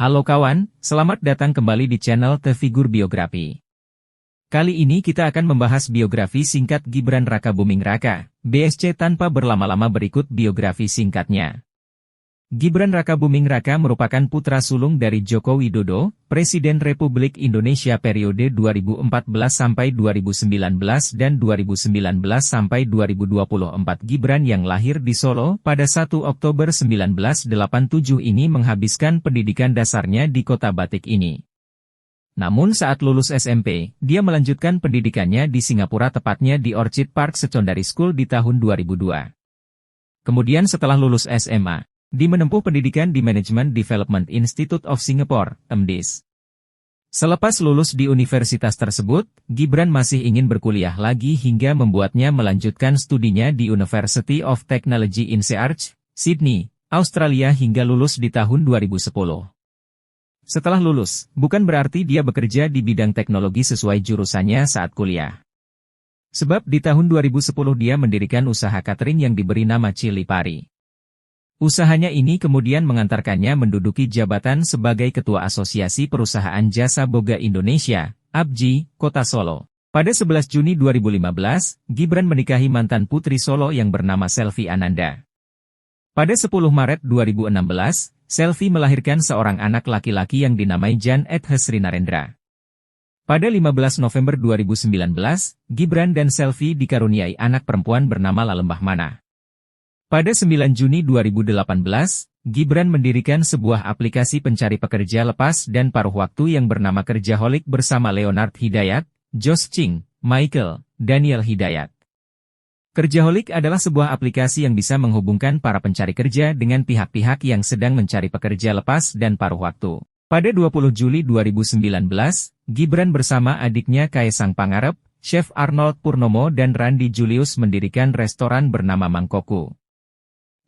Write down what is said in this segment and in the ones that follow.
Halo kawan, selamat datang kembali di channel The Figur Biografi. Kali ini kita akan membahas biografi singkat Gibran Rakabuming Raka, BSC tanpa berlama-lama berikut biografi singkatnya. Gibran Rakabuming Raka merupakan putra sulung dari Joko Widodo, Presiden Republik Indonesia periode 2014 sampai 2019 dan 2019 sampai 2024. Gibran yang lahir di Solo pada 1 Oktober 1987 ini menghabiskan pendidikan dasarnya di kota Batik ini. Namun saat lulus SMP, dia melanjutkan pendidikannya di Singapura, tepatnya di Orchid Park Secondary School di tahun 2002. Kemudian setelah lulus SMA, dia menempuh pendidikan di Management Development Institute of Singapore, MDIS. Selepas lulus di universitas tersebut, Gibran masih ingin berkuliah lagi hingga membuatnya melanjutkan studinya di University of Technology in Search, Sydney, Australia hingga lulus di tahun 2010. Setelah lulus, bukan berarti dia bekerja di bidang teknologi sesuai jurusannya saat kuliah. Sebab di tahun 2010 dia mendirikan usaha catering yang diberi nama Chili Pari. Usahanya ini kemudian mengantarkannya menduduki jabatan sebagai Ketua Asosiasi Perusahaan Jasa Boga Indonesia, APJI, Kota Solo. Pada 11 Juni 2015, Gibran menikahi mantan putri Solo yang bernama Selvi Ananda. Pada 10 Maret 2016, Selvi melahirkan seorang anak laki-laki yang dinamai Jan Hesri Narendra. Pada 15 November 2019, Gibran dan Selvi dikaruniai anak perempuan bernama Lalembah Mana. Pada 9 Juni 2018, Gibran mendirikan sebuah aplikasi pencari pekerja lepas dan paruh waktu yang bernama Kerjaholic bersama Leonard Hidayat, Josh Ching, Michael, Daniel Hidayat. Kerjaholic adalah sebuah aplikasi yang bisa menghubungkan para pencari kerja dengan pihak-pihak yang sedang mencari pekerja lepas dan paruh waktu. Pada 20 Juli 2019, Gibran bersama adiknya Kaesang Pangarep, Chef Arnold Purnomo dan Randy Julius mendirikan restoran bernama Mangkoko.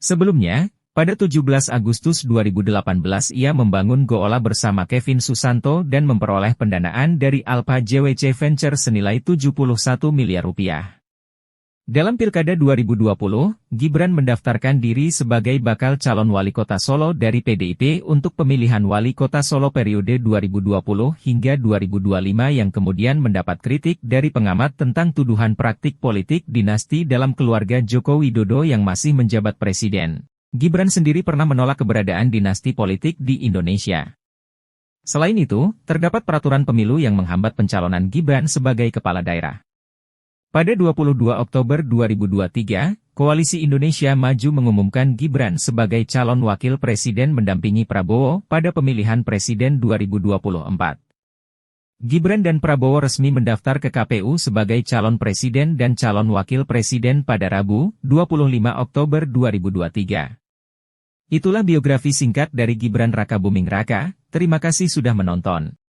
Sebelumnya, pada 17 Agustus 2018 ia membangun Goola bersama Kevin Susanto dan memperoleh pendanaan dari Alpha JWC Venture senilai 71 miliar rupiah. Dalam Pilkada 2020, Gibran mendaftarkan diri sebagai bakal calon wali kota Solo dari PDIP untuk pemilihan wali kota Solo periode 2020 hingga 2025 yang kemudian mendapat kritik dari pengamat tentang tuduhan praktik politik dinasti dalam keluarga Joko Widodo yang masih menjabat presiden. Gibran sendiri pernah menolak keberadaan dinasti politik di Indonesia. Selain itu, terdapat peraturan pemilu yang menghambat pencalonan Gibran sebagai kepala daerah. Pada 22 Oktober 2023, Koalisi Indonesia Maju mengumumkan Gibran sebagai calon wakil presiden mendampingi Prabowo pada pemilihan presiden 2024. Gibran dan Prabowo resmi mendaftar ke KPU sebagai calon presiden dan calon wakil presiden pada Rabu, 25 Oktober 2023. Itulah biografi singkat dari Gibran Rakabuming Raka. Terima kasih sudah menonton.